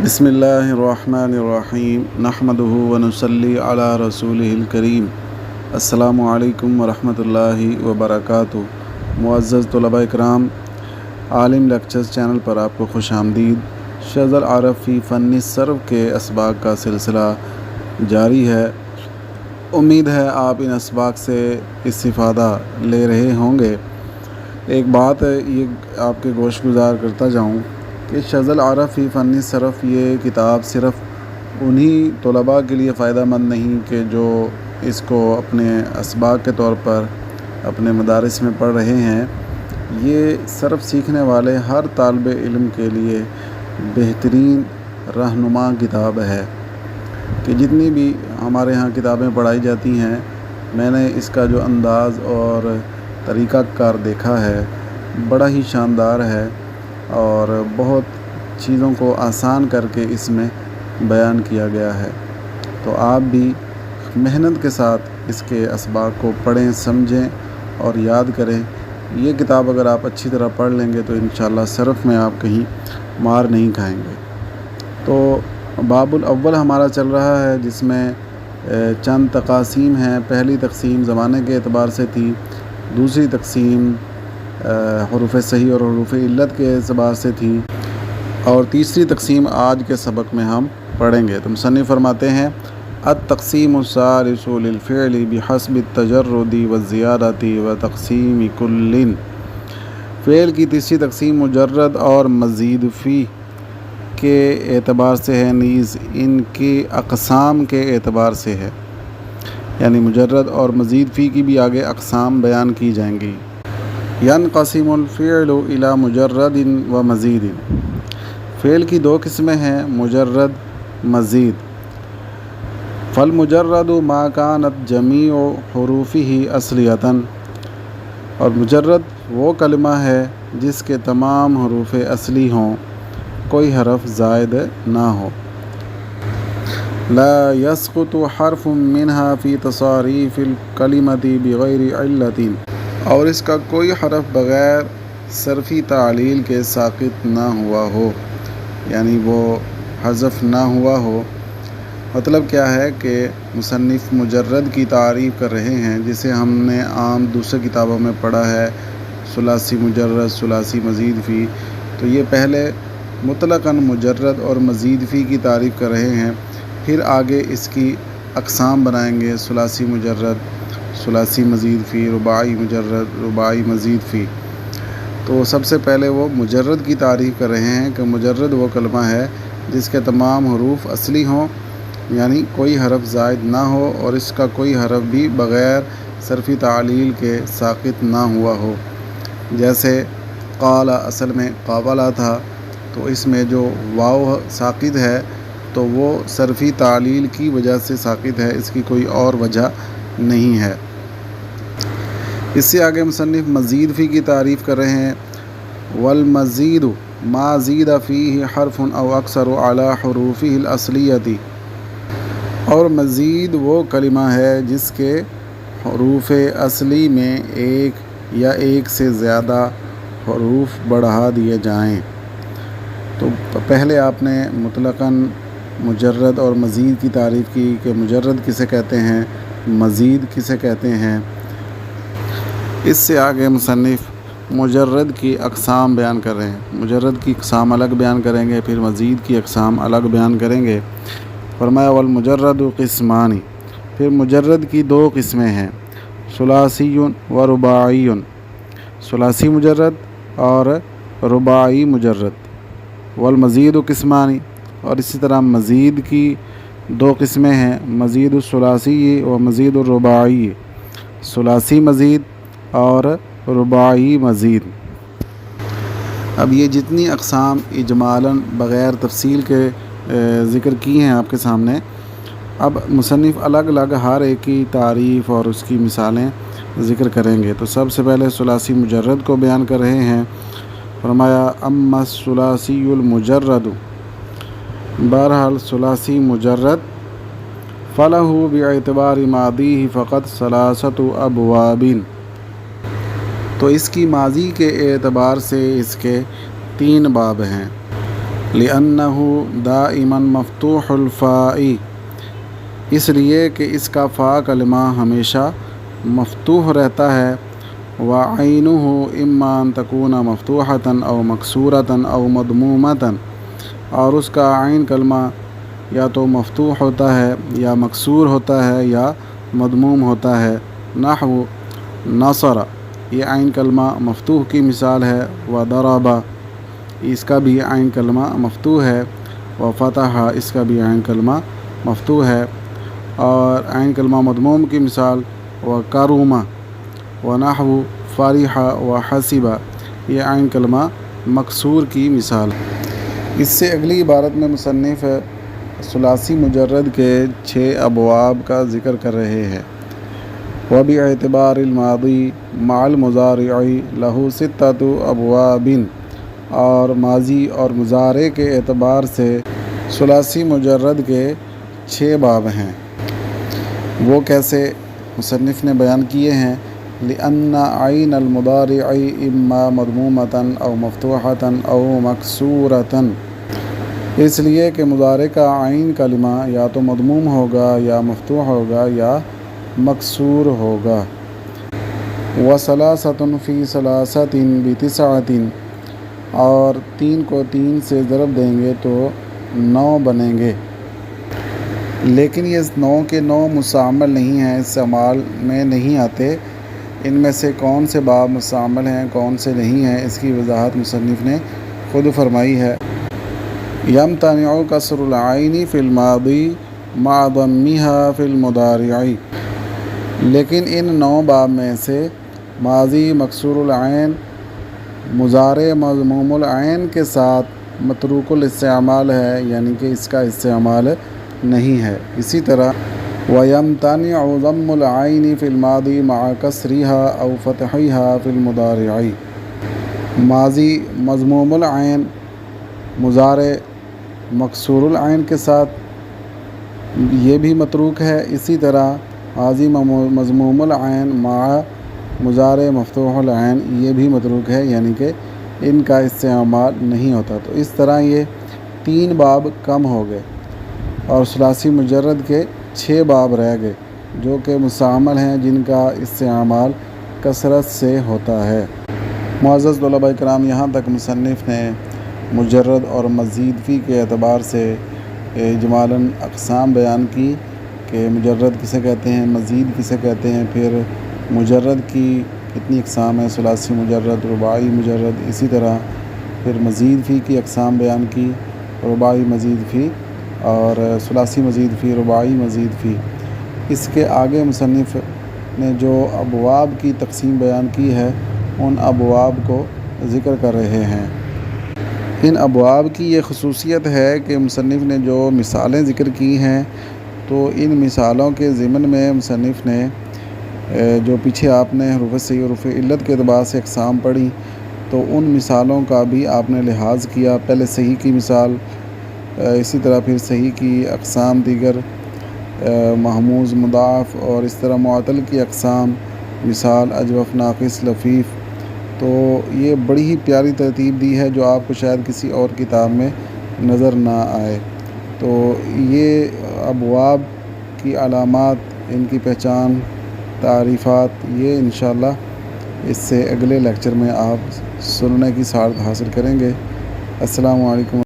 बिस्मिल्लाहिर्रहमानिर्रहीम नहमदुहु व नुसल्ली अला रसूलिहिल करीम। अस्सलामु अलैकुम व रहमतुल्लाहि व बरकातुहू। मुअज़्ज़ज़ तलबा इकराम, आलिम लेक्चर्स चैनल पर आपको खुशामदीद। शज़ल आरफ़ फ़ी फ़न्नि सर्फ़ के असबाक का सिलसिला जारी है। उम्मीद है आप इन असबाक से इस्तिफ़ादा ले रहे होंगे। एक बात ये आपके गोश गुज़ार करता जाऊँ कि शज़ल आरफ़ फ़ी फ़न्नि सर्फ़ ये किताब सिर्फ़ उन्हीं तलबा के लिए फ़ायदा मंद नहीं कि जो इसको अपने असबाक के तौर पर अपने मदारिस में पढ़ रहे हैं। ये सर्फ़ सीखने वाले हर तालिब इल्म के लिए बेहतरीन रहनुमा किताब है कि जितनी भी हमारे यहाँ किताबें पढ़ाई जाती हैं, मैंने इसका जो अंदाज़ और तरीक़ाकार देखा है बड़ा ही शानदार है और बहुत चीज़ों को आसान करके इसमें बयान किया गया है। तो आप भी मेहनत के साथ इसके असबाक को पढ़ें, समझें और याद करें। ये किताब अगर आप अच्छी तरह पढ़ लेंगे तो इंशाअल्लाह सर्फ़ में आप कहीं मार नहीं खाएंगे। तो बाबुल अव्वल हमारा चल रहा है जिसमें चंद तक़ासीम हैं। पहली तक़सीम ज़माने के एतबार से थी, दूसरी तक़सीम हुरूफ़ सही और हुरूफ़ इल्लत के एतबार से थी और तीसरी तक़सीम आज के सबक में हम पढ़ेंगे। तो मुसन्निफ़ फरमाते हैं अत-तक़सीमु सालिसु लिल-फ़िअलि बिहस्बि तजर्रुदि व ज़ियादति व तक़सीमि कुल्लिन। फ़ेल की तीसरी तक़सीम मुजर्रद और मज़ीद फ़ी के एतबार से है, नीज़ इनके अक़साम के एतबार से है। यानी मुजर्रद और मज़ीद फ़ी की भी आगे अक़साम बयान की जाएंगी। यनक़सिमुल फ़िअलु इला मुजर्रदिन व मज़ीदिन। फ़ेल की दो किस्में हैं, मुजर्रद, मज़ीद। फ़ल मुजर्रदु मा कानत जमीउ हुरूफ़िही असलियतन। और मुजर्रद वो कलमा है जिसके तमाम हुरूफ़ असली हों, कोई हरफ ज़ायद ना हो। ला यस्क़ुतु हर्फ़ुम मिन्हा फ़ी तसारीफ़िल कलिमति बिग़ैरि इल्लतिन। और इसका कोई हरफ बग़ैर सर्फ़ी तालील के साक़ित ना हुआ हो, यानी वो हज़फ ना हुआ हो। मतलब क्या है कि मुसन्निफ़ मुजर्रद की तारीफ़ कर रहे हैं जिसे हमने आम दूसरे किताबों में पढ़ा है, सुलासी मुजर्रद, सुलासी मज़ीद फ़ी। तो ये पहले मुतलक़न मुजर्रद और मज़ीद फ़ी की तारीफ़ कर रहे हैं, फिर आगे इसकी अक़साम बनाएंगे, सुलासी मुजर्रद, सुलासी मज़ीद फ़ी, रुबाई मुजर्रद, रुबाई मज़ीद फ़ी। तो सबसे पहले वो मुजर्रद की तारीफ़ कर रहे हैं कि मुजर्रद वो कलमा है जिसके तमाम हुरूफ़ असली हों, यानी कोई हरफ ज़ायद ना हो और इसका कोई हरफ भी बग़ैर सर्फ़ी तालील के साक़ित ना हुआ हो। जैसे क़ाला असल में क़ाबला था, तो इसमें जो वाव साक़ित है तो वो सर्फ़ी तालील की वजह से साक़ित है, इसकी कोई और वजह नहीं है। इससे आगे मुसन्निफ़ मज़ीद फ़ी की तारीफ़ कर रहे हैं। वल मज़ीदु मा ज़ीदा फ़ीही हर्फ़ुन औ अक्सरु अला हुरूफ़िहिल असलियति। और मज़ीद वो कलिमा है जिसके हुरूफ़ असली में एक या एक से ज़्यादा हुरूफ़ बढ़ा दिए जाएं। तो पहले आपने मुतलक़न मुजर्रद और मज़ीद की तारीफ़ की कि मुजर्रद किसे कहते हैं, मज़ीद किसे कहते हैं। इससे आगे मुसन्निफ़ मुजर्रद की अक़साम बयान कर रहे हैं। मुजर्रद की अक़साम अलग बयान करेंगे, फिर मज़ीद की अक़साम अलग बयान करेंगे। फरमाया वल मुजर्रदु क़िस्मानी। फिर मुजर्रद की दो किस्में हैं, सुलासीयुन व रुबाइयुन। सुलासी मुजर्रद और रुबाई मुजर्रद। वल मज़ीदु क़िस्मानी। और इसी तरह मज़ीद की दो किस्में हैं, मज़ीदु सुलासी व मज़ीदु रुबाई। सुलासी मज़ीद और रुबाई मज़ीद। अब ये जितनी अक़साम इजमालन बग़ैर तफ़सील के ज़िक्र की हैं आपके सामने, अब मुसन्निफ़ अलग अलग हर एक की तारीफ़ और उसकी मिसालें ज़िक्र करेंगे। तो सबसे पहले सुलासी मुजर्रद को बयान कर रहे हैं। फरमाया अम्मा सुलासीयुल मुजर्रदु। बहरहाल सुलासी मुजर्रद फ़लहु बिएतिबारि मादीही फ़क़त सलासतु अबवाबिन। तो इसकी माज़ी के एतबार से इसके 3 बाब हैं। लिअन्नहु दाइमन मफ्तूहुल फ़ाई, इसलिए कि इसका फ़ा कलमा हमेशा मफ्तूह रहता है। व ऐनुहु इम्मा अन तकूना मफ्तूहतन औ मकसूरतन औ मदमूमतन, और उसका ऐन कलमा या तो मफ्तूह होता है या मकसूर होता है या मदमूम होता है। नहwu नसर, ये ऐन कलमा मफ्तूह की मिसाल है। व दरबा, इसका भी ऐन कलमा मफ्तूह है। व फतहा, इसका भी ऐन कलमा मफ्तूह है। और ऐन कलमा मदमूम की मिसाल व करुमा व नहwu फ़रिहा व हसिबा, ये ऐन कलमा मकसूर की मिसाल। इससे अगली इबारत में मुसन्निफ़ सुलासी मुजर्रद के 6 अबवाब का ज़िक्र कर रहे हैं। व बिएतिबारिल मादी मअल मुज़ारिई लहू सित्ततु अबवाबिन, और माजी और मुज़ारे के एतबार से सुलासी मुजर्रद के 6 बाब हैं। वो कैसे मुसन्निफ़ ने बयान किए हैं। लिअन्ना ऐन अल मुदारिई इम्मा मदमूमतन औ मफ्तूहतन औ मकसूरतन, इसलिए कि मुदारे का ऐन कलिमा या तो मदमूम होगा या मफ्तूह होगा या मकसूर होगा। व सलासतुन फ़ी सलासतिन बितिसअतिन, और 3 को 3 से ज़रब देंगे तो 9 बनेंगे। लेकिन ये 9 के 9 मुस्तामल नहीं हैं, इस्तेमाल में नहीं आते। इनमें से कौन से बाब मुस्तामल हैं, कौन से नहीं हैं, इसकी वजाहत मुसन्निफ़ ने खुद फरमाई है। यम्तनिउ कसरुल ऐनी फ़िल मादी मा दम्मिहा फ़िल मुदारिई, लेकिन इन 9 बाब में से माजी मकसूरुल ऐन मुज़ारे मज़मूमुल ऐन के साथ मतरूकुल इस्तेमाल है, यानी कि इसका इस्तेमाल नहीं है। इसी तरह वयम्तनिउ ज़म्मुल ऐनी फ़िल मादी मा कसरिहा औ फ़तहिहा फ़िल मुदारिई, माजी मज़मूमुल ऐन मुज़ारे मकसूरुल ऐन के साथ ये भी मतरूक है। इसी तरह माजी मज़मूमुल ऐन मा मुज़ारे मफ्तूहुल ऐन, ये भी मतरूक है, यानी कि इनका इस्तेमाल नहीं होता। तो इस तरह ये 3 बाब कम हो गए और सुलासी मुजर्रद के 6 बाब रह गए जो कि मुस्तामल हैं, जिनका इस्तेमाल कसरत से होता है। मुअज़्ज़ज़ तलबा इकराम, यहाँ तक मुसन्निफ़ ने मुजर्रद और मज़ीद फ़ी के एतबार से इजमालन अक़साम बयान की कि मुजर्रद किसे कहते हैं, मज़ीद किसे कहते हैं, फिर मुजर्रद की कितनी अक़साम है, सुलासी मुजर्रद, रुबाई मुजर्रद। इसी तरह फिर मज़ीद फ़ी की अक़साम बयान की, रुबाई मज़ीद फ़ी और सुलासी मज़ीद फ़ी, रुबाई मज़ीद फ़ी। इसके आगे मुसन्निफ़ ने जो अबवाब की तक़सीम बयान की है, उन अबवाब को ज़िक्र कर रहे हैं। इन अबवाब की ये ख़ुसूसियत है कि मुसन्निफ़ ने जो मिसालें ज़िक्र की हैं, तो इन मिसालों के ज़िमन में मुसन्निफ़ ने जो पीछे आपने हुरूफ़ सही और हुरूफ़ इल्लत के एतबार से अक़साम पढ़ी, तो उन मिसालों का भी आपने लिहाज किया। पहले सही की मिसाल, इसी तरह फिर सही की अक़साम दीगर, महमूज़, मुदाफ़, और इस तरह मुअतल की अक़साम, मिसाल अजवफ़, नाक़िस, लफ़ीफ़। तो ये बड़ी ही प्यारी तरतीब दी है जो आपको शायद किसी और किताब में नज़र ना आए। तो ये अबवाब की अलामात, इनकी पहचान, तारीफ़ात, ये इंशाअल्लाह इससे अगले लेक्चर में आप सुनने की सआदत हासिल करेंगे। अस्सलामु अलैकुम।